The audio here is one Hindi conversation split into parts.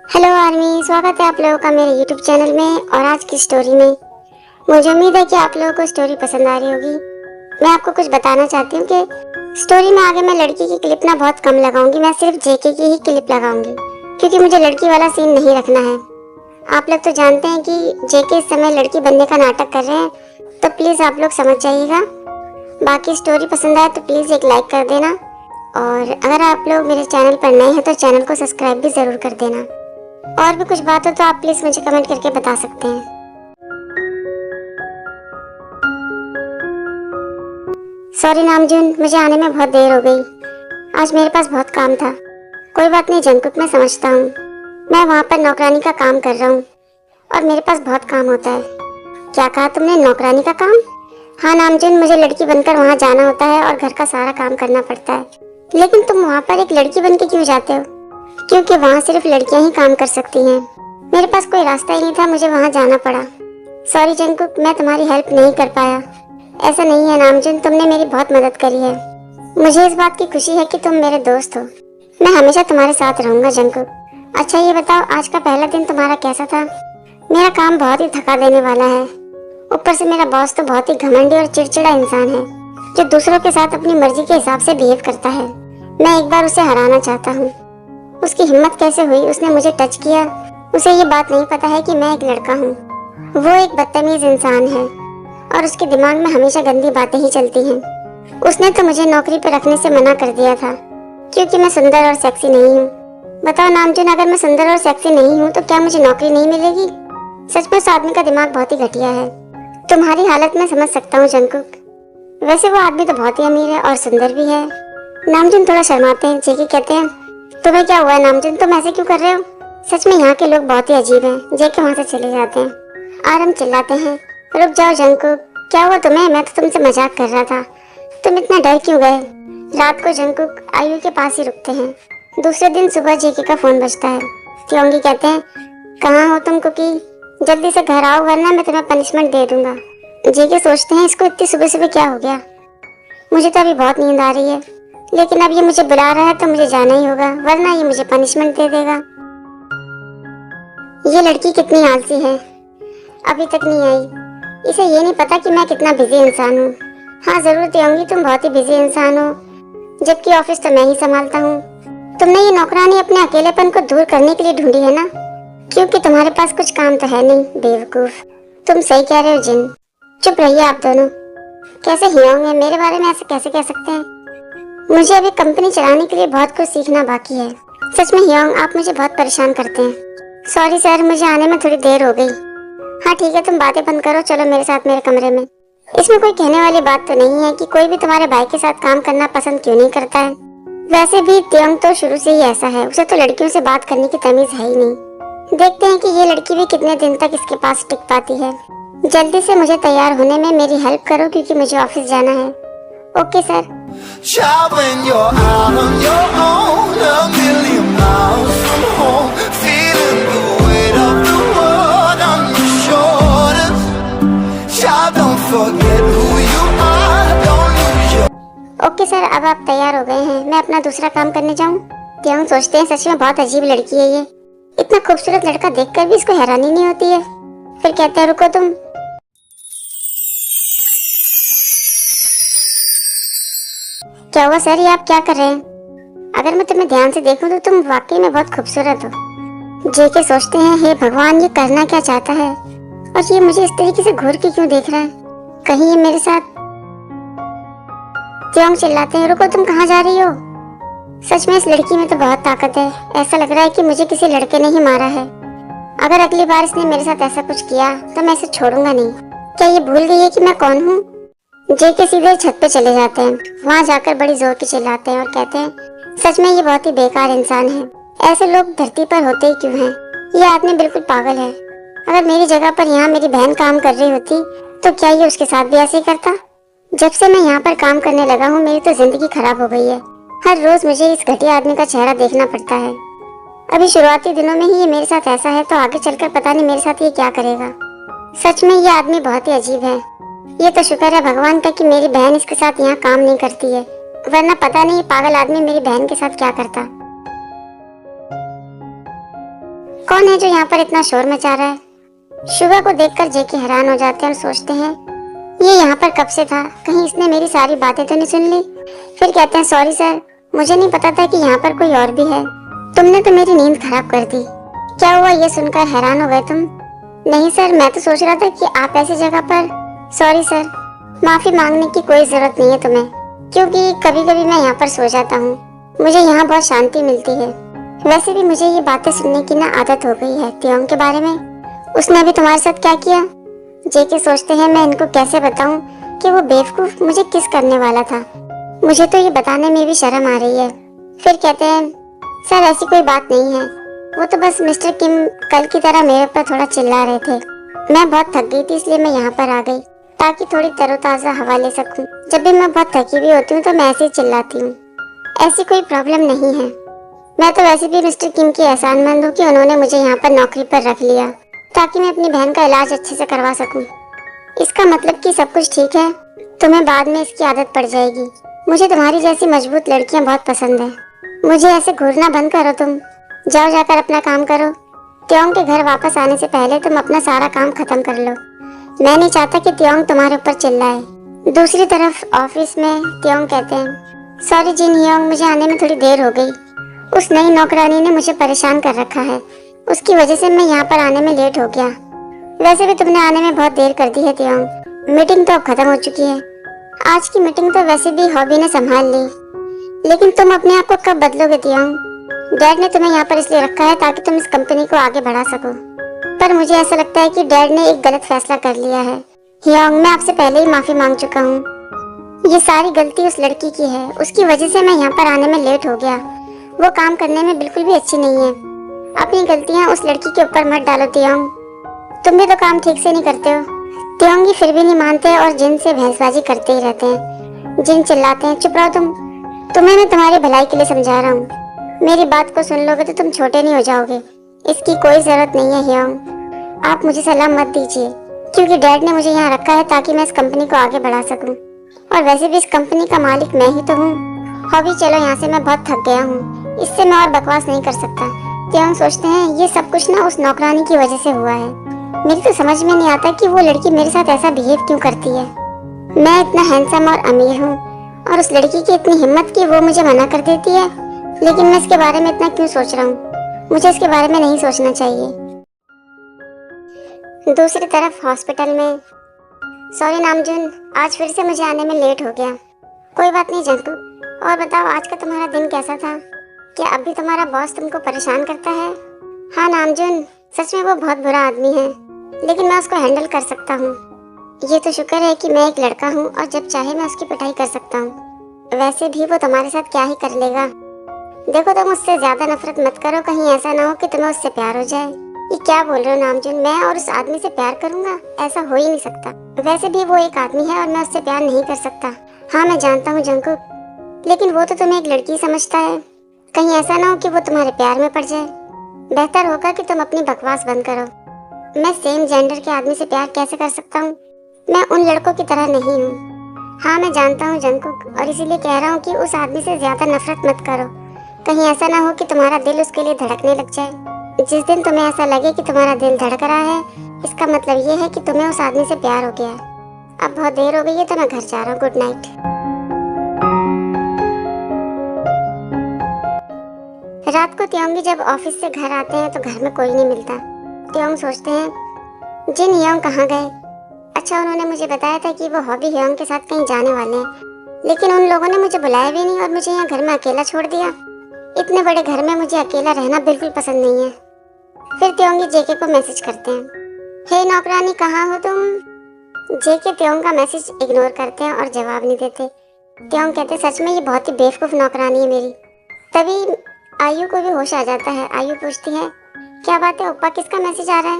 हेलो आर्मी, स्वागत है आप लोगों का मेरे यूट्यूब चैनल में और आज की स्टोरी में। मुझे उम्मीद है कि आप लोगों को स्टोरी पसंद आ रही होगी। मैं आपको कुछ बताना चाहती हूँ कि स्टोरी में आगे मैं लड़की की क्लिप ना बहुत कम लगाऊंगी, मैं सिर्फ जेके की ही क्लिप लगाऊंगी क्योंकि मुझे लड़की वाला सीन नहीं रखना है। आप लोग तो जानते हैं कि जेके इस समय लड़की बनने का नाटक कर रहे हैं, तो प्लीज़ आप लोग समझ जाइएगा। बाकी स्टोरी पसंद आए तो प्लीज़ एक लाइक कर देना और अगर आप लोग मेरे चैनल पर नए हैं तो चैनल को सब्सक्राइब भी ज़रूर कर देना। और भी कुछ बात हो तो आप प्लीज मुझे कमेंट करके बता सकते हैं। सॉरी नामजून, मुझे आने में बहुत देर हो गई। आज मेरे पास बहुत काम था। कोई बात नहीं जंकुक, मैं समझता हूँ। मैं वहाँ पर नौकरानी का काम कर रहा हूँ और मेरे पास बहुत काम होता है। क्या कहा तुमने, नौकरानी का काम? हाँ नामजून, मुझे लड़की बनकर वहाँ जाना होता है और घर का सारा काम करना पड़ता है। लेकिन तुम वहाँ पर एक लड़की बन के क्यों जाते हो? क्योंकि वहाँ सिर्फ लड़कियाँ ही काम कर सकती हैं। मेरे पास कोई रास्ता ही नहीं था, मुझे वहाँ जाना पड़ा। सॉरी जंकुक, मैं तुम्हारी हेल्प नहीं कर पाया। ऐसा नहीं है नामजून, तुमने मेरी बहुत मदद करी है। मुझे इस बात की खुशी है कि तुम मेरे दोस्त हो। मैं हमेशा तुम्हारे साथ रहूंगा जंकुक। अच्छा ये बताओ, आज का पहला दिन तुम्हारा कैसा था? मेरा काम बहुत ही थका देने वाला है। ऊपर से मेरा बॉस तो बहुत ही घमंडी और चिड़चिड़ा इंसान है जो दूसरों के साथ अपनी मर्जी के हिसाब से बिहेव करता है। मैं एक बार उसे हराना चाहता हूँ। उसकी हिम्मत कैसे हुई, उसने मुझे टच किया। उसे ये बात नहीं पता है कि मैं एक लड़का हूँ। वो एक बदतमीज इंसान है और उसके दिमाग में हमेशा गंदी बातें ही चलती हैं। उसने तो मुझे नौकरी पर रखने से मना कर दिया था क्योंकि मैं सुंदर और सेक्सी नहीं हूँ। बताओ नामजून, अगर मैं सुंदर और सेक्सी नहीं हूँ तो क्या मुझे नौकरी नहीं मिलेगी? सच में उस आदमी का दिमाग बहुत ही घटिया है। तुम्हारी हालत में समझ सकता हूँ जंकुक। वैसे वो आदमी तो बहुत ही अमीर है और सुंदर भी है। नामजून थोड़ा शर्माते हैं। जेके कहते हैं, तुम्हें क्या हुआ है नामजून, तुम ऐसे क्यों कर रहे हो? सच में यहाँ के लोग बहुत ही अजीब हैं। जेके वहाँ से चले जाते हैं। आरम चिल्लाते हैं, रुक जाओ जंकुक, क्या हुआ तुम्हें? मैं तो तुमसे मजाक कर रहा था। तुम इतना डर क्यों गए? रात को जंकुक आयु के पास ही रुकते हैं। दूसरे दिन सुबह जेके का फोन बजता है। त्योंगी कहते हैं, कहाँ हो तुम कुकी? जल्दी से घर आओ वरना मैं तुम्हें पनिशमेंट दे दूंगा। जेके सोचते हैं, इसको इतनी सुबह सुबह क्या हो गया? मुझे तो अभी बहुत नींद आ रही है, लेकिन अब ये मुझे बुला रहा है तो मुझे जाना ही होगा वरना ये मुझे पनिशमेंट दे देगा। ये लड़की कितनी आलसी है, अभी तक नहीं आई। इसे ये नहीं पता कि मैं कितना बिजी इंसान हूँ। हाँ जरूर त्योंगी, तुम बहुत ही बिजी इंसान हो, जबकि ऑफिस तो मैं ही संभालता हूँ। तुमने ये नौकरानी अपने अकेलेपन को दूर करने के लिए ढूंढी है ना? क्योंकि तुम्हारे पास कुछ काम तो है नहीं बेवकूफ। तुम सही कह रहे हो जिन। चुप रहिए आप दोनों। कैसे हियोंग है, मेरे बारे में ऐसे कैसे कह सकते हैं? मुझे अभी कंपनी चलाने के लिए बहुत कुछ सीखना बाकी है। सच में हियोंग, आप मुझे बहुत परेशान करते हैं। सॉरी सर, मुझे आने में थोड़ी देर हो गई। हाँ ठीक है, तुम बातें बंद करो, चलो मेरे साथ मेरे कमरे में। इसमें कोई कहने वाली बात तो नहीं है कि कोई भी तुम्हारे भाई के साथ काम करना पसंद क्यों नहीं करता है। वैसे भी त्योंग तो शुरू से ही ऐसा है, उसे तो लड़कियों से बात करने की तमीज है ही नहीं। देखते हैं कि ये लड़की भी कितने दिन तक इसके पास टिक पाती है। जल्दी से मुझे तैयार होने में मेरी हेल्प करो क्योंकि मुझे ऑफिस जाना है। Okay sir. Child, when you're out on your own, a million miles from home, feeling the weight of the world on your shoulders. Child, don't forget who you are, don't lose your... okay sir, अब आप तैयार हो गए हैं, मैं अपना दूसरा काम करने जाऊं? त्योंग सोचते हैं, सच में बहुत अजीब लड़की है ये। इतना खूबसूरत लड़का देखकर भी इसको हैरानी नहीं होती है। फिर कहते हैं, रुको तुम। क्या हुआ सर, ये आप क्या कर रहे हैं? अगर मैं तुम्हें ध्यान से देखूं तो तुम वाकई में बहुत खूबसूरत हो। जेके सोचते हैं, हे भगवान, ये करना क्या चाहता है और ये मुझे इस तरीके से घूर के क्यों देख रहा है? कहीं ये मेरे साथ... त्योंग चिल्लाते हैं, रुको तुम कहाँ जा रही हो? सच में इस लड़की में तो बहुत ताकत है। ऐसा लग रहा है कि मुझे किसी लड़के ने ही मारा है। अगर अगली बार इसने मेरे साथ ऐसा कुछ किया तो मैं इसे छोड़ूंगा नहीं। क्या ये भूल गई है कि मैं कौन हूँ? जेके सीधे छत पे चले जाते हैं। वहाँ जाकर बड़ी जोर के चिल्लाते हैं और कहते हैं, सच में ये बहुत ही बेकार इंसान है। ऐसे लोग धरती पर होते ही क्यों हैं? ये आदमी बिल्कुल पागल है। अगर मेरी जगह पर यहाँ मेरी बहन काम कर रही होती तो क्या ये उसके साथ भी ऐसे ही करता? जब से मैं यहाँ पर काम करने लगा हूँ मेरी तो जिंदगी खराब हो गई है। हर रोज मुझे इस घटिया आदमी का चेहरा देखना पड़ता है। अभी शुरुआती दिनों में ही ये मेरे साथ ऐसा है तो आगे चलकर पता नहीं मेरे साथ ये क्या करेगा। सच में ये आदमी बहुत ही अजीब है। ये तो शुक्र है भगवान का कि मेरी बहन इसके साथ यहाँ काम नहीं करती है, वरना पता नहीं पागल आदमी मेरी बहन के साथ क्या करता। कौन है जो यहाँ पर इतना शोर मचा रहा है। शुभा को देखकर जेके हैरान हो जाते हैं और सोचते हैं ये यहाँ पर कब से था, कहीं इसने मेरी सारी बातें तो नहीं सुन ली। फिर कहते हैं सॉरी सर, मुझे नहीं पता था कि यहाँ पर कोई और भी है, तुमने तो मेरी नींद खराब कर दी। क्या हुआ ये सुनकर हैरान हो गए तुम? नहीं सर, मैं तो सोच रहा था कि आप ऐसी जगह पर। सॉरी सर, माफी मांगने की कोई जरूरत नहीं है तुम्हें, क्योंकि कभी कभी मैं यहाँ पर सो जाता हूँ, मुझे यहाँ बहुत शांति मिलती है। वैसे भी मुझे ये बातें सुनने की ना आदत हो गई है त्योंग के बारे में। उसने अभी तुम्हारे साथ क्या किया? जेके सोचते हैं मैं इनको कैसे बताऊं कि वो बेवकूफ मुझे किस करने वाला था, मुझे तो ये बताने में भी शर्म आ रही है। फिर कहते हैं सर ऐसी कोई बात नहीं है, वो तो बस मिस्टर किम कल की तरह मेरे ऊपर थोड़ा चिल्ला रहे थे। मैं बहुत थक गई थी इसलिए मैं यहाँ पर आ गई ताकि थोड़ी तरोताजा हवा ले सकूं। जब भी मैं बहुत थकी हुई होती हूँ तो मैं ऐसे ही चिल्लाती हूँ। ऐसी कोई प्रॉब्लम नहीं है, मैं तो वैसे भी मिस्टर किम की एहसानमंद हूँ कि उन्होंने मुझे यहाँ पर नौकरी पर रख लिया ताकि मैं अपनी बहन का इलाज अच्छे से करवा सकूं। इसका मतलब कि सब कुछ ठीक है, तुम्हें बाद में इसकी आदत पड़ जाएगी। मुझे तुम्हारी जैसी मजबूत लड़कियां बहुत पसंद है। मुझे ऐसे घूरना बंद करो, तुम जाओ जाकर अपना काम करो। त्योंग के घर वापस आने से पहले तुम अपना सारा काम खत्म कर लो। मैं नहीं चाहता कि त्योंग तुम्हारे ऊपर चिल्लाए। दूसरी तरफ ऑफिस में त्योंग कहते हैं सॉरी जिन हियोंग, मुझे आने में थोड़ी देर हो गई। उस नई नौकरानी ने मुझे परेशान कर रखा है, उसकी वजह से मैं यहाँ पर आने में लेट हो गया। वैसे भी तुमने आने में बहुत देर कर दी है त्योंग, मीटिंग तो अब खत्म हो चुकी है। आज की मीटिंग तो वैसे भी हॉबी ने संभाल ली, लेकिन तुम अपने आप को कब बदलोगे त्योंग? डैड ने तुम्हें यहाँ पर इसलिए रखा है ताकि तुम इस कंपनी को आगे बढ़ा सको, पर मुझे ऐसा लगता है कि डैड ने एक गलत फैसला कर लिया है। हियोंग, मैं आपसे पहले ही माफी मांग चुका हूँ। ये सारी गलती उस लड़की की है, उसकी वजह से मैं यहाँ पर आने में लेट हो गया। वो काम करने में बिल्कुल भी अच्छी नहीं है। अपनी गलतियाँ उस लड़की के ऊपर मत डालो त्योंग, तुम भी तो काम ठीक से नहीं करते हो। त्योंग फिर भी नहीं मानते और जिन से भैंसबाजी करते ही रहते हैं। जिन चिल्लाते हैं चुप रहो तुम, तुम्हें मैं तुम्हारी भलाई के लिए समझा रहा हूँ, मेरी बात को सुन लोगे तो तुम छोटे नहीं हो जाओगे। इसकी कोई जरूरत नहीं है हियोंग, आप मुझे सलाह मत दीजिए, क्योंकि डैड ने मुझे यहाँ रखा है ताकि मैं इस कंपनी को आगे बढ़ा सकूं। और वैसे भी इस कंपनी का मालिक मैं ही तो हूँ। हॉबी चलो यहाँ से, मैं बहुत थक गया हूँ, इससे मैं और बकवास नहीं कर सकता। त्योंग सोचते हैं ये सब कुछ ना उस नौकरानी की वजह से हुआ है। मेरी तो समझ में नहीं आता कि वो लड़की मेरे साथ ऐसा बिहेव क्यों करती है। मैं इतना हैंडसम और अमीर हूँ और उस लड़की की इतनी हिम्मत कि वो मुझे मना कर देती है, लेकिन मैं इसके बारे में इतना क्यों सोच रहा हूँ? मुझे इसके बारे में नहीं सोचना चाहिए। दूसरी तरफ हॉस्पिटल में सॉरी नामजुन, आज फिर से मुझे आने में लेट हो गया। कोई बात नहीं जंकू, और बताओ आज का तुम्हारा दिन कैसा था? क्या अभी तुम्हारा बॉस तुमको परेशान करता है? हाँ नामजुन, सच में वो बहुत बुरा आदमी है, लेकिन मैं उसको हैंडल कर सकता हूँ। ये तो शुक्र है कि मैं एक लड़का हूँ और जब चाहे मैं उसकी पिटाई कर सकता हूँ। वैसे भी वो तुम्हारे साथ क्या ही कर लेगा। देखो तुम उससे ज्यादा नफरत मत करो, कहीं ऐसा ना हो कि तुम्हें उससे प्यार हो जाए। ये क्या बोल रहे हो नामजुन, मैं और उस आदमी से प्यार करूंगा? ऐसा हो ही नहीं सकता। वैसे भी वो एक आदमी है और मैं उससे प्यार नहीं कर सकता। हाँ मैं जानता हूँ जंकुक, लेकिन वो तो तुम्हें एक लड़की समझता है। कहीं ऐसा ना हो कि वो तुम्हारे प्यार में पड़ जाए। बेहतर होगा कि तुम अपनी बकवास बंद करो। मैं सेम जेंडर के आदमी से प्यार कैसे कर सकता हूँ? मैं उन लड़कों की तरह नहीं हूँ। हाँ मैं जानता हूँ जंकुक, और इसीलिए कह रहा हूँ कि उस आदमी से ज्यादा नफरत मत करो। कहीं ऐसा ना हो कि तुम्हारा दिल उसके लिए धड़कने लग जाए। जिस दिन तुम्हें ऐसा लगे कि तुम्हारा दिल धड़क रहा है, इसका मतलब ये है कि तुम्हें उस आदमी से प्यार हो गया है। अब बहुत देर हो गई है तो मैं घर जा रहा हूँ। Good night. रात को त्योंगी जब ऑफिस से घर आते हैं तो घर में कोई नहीं मिलता। त्योंग सोचते हैं जिन हियोंग कहाँ गए? अच्छा उन्होंने मुझे बताया था कि वो हॉबी हियोंग के साथ कहीं जाने वाले हैं, लेकिन उन लोगों ने मुझे बुलाया भी नहीं और मुझे यहाँ घर में अकेला छोड़ दिया। इतने बड़े घर में मुझे अकेला रहना बिल्कुल पसंद नहीं है। फिर त्योंगी जेके को मैसेज करते हैं, हे नौकरानी कहाँ हो तुम? जेके त्योंग का मैसेज इग्नोर करते हैं और जवाब नहीं देते। त्योंग कहते सच में ये बहुत ही बेवकूफ नौकरानी है मेरी। तभी आयु को भी होश आ जाता है। आयु पूछती है क्या बात है ओप्पा, किसका मैसेज आ रहा है?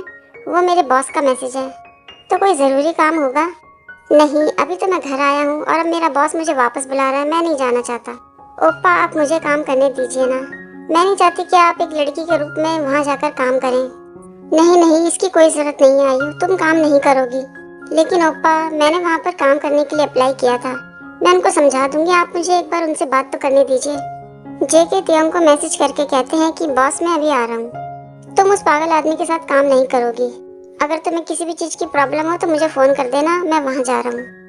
वो मेरे बॉस का मैसेज है। तो कोई ज़रूरी काम होगा? नहीं, अभी तो मैं घर आया हूँ और अब मेरा बॉस मुझे वापस बुला रहा है, मैं नहीं जाना चाहता। ओप्पा आप मुझे काम करने दीजिए ना, मैं नहीं चाहती कि आप एक लड़की के रूप में वहाँ जाकर काम करें। नहीं नहीं, इसकी कोई ज़रूरत नहीं है आयु, तुम काम नहीं करोगी। लेकिन ओप्पा मैंने वहाँ पर काम करने के लिए अप्लाई किया था, मैं उनको समझा दूंगी, आप मुझे एक बार उनसे बात तो करने दीजिए। जेके त्योंग को मैसेज करके कहते हैं कि बॉस मैं अभी आ रहा हूँ। तुम उस पागल आदमी के साथ काम नहीं करोगी। अगर तुम्हें किसी भी चीज़ की प्रॉब्लम हो तो मुझे फ़ोन कर देना, मैं वहाँ जा रहा हूँ।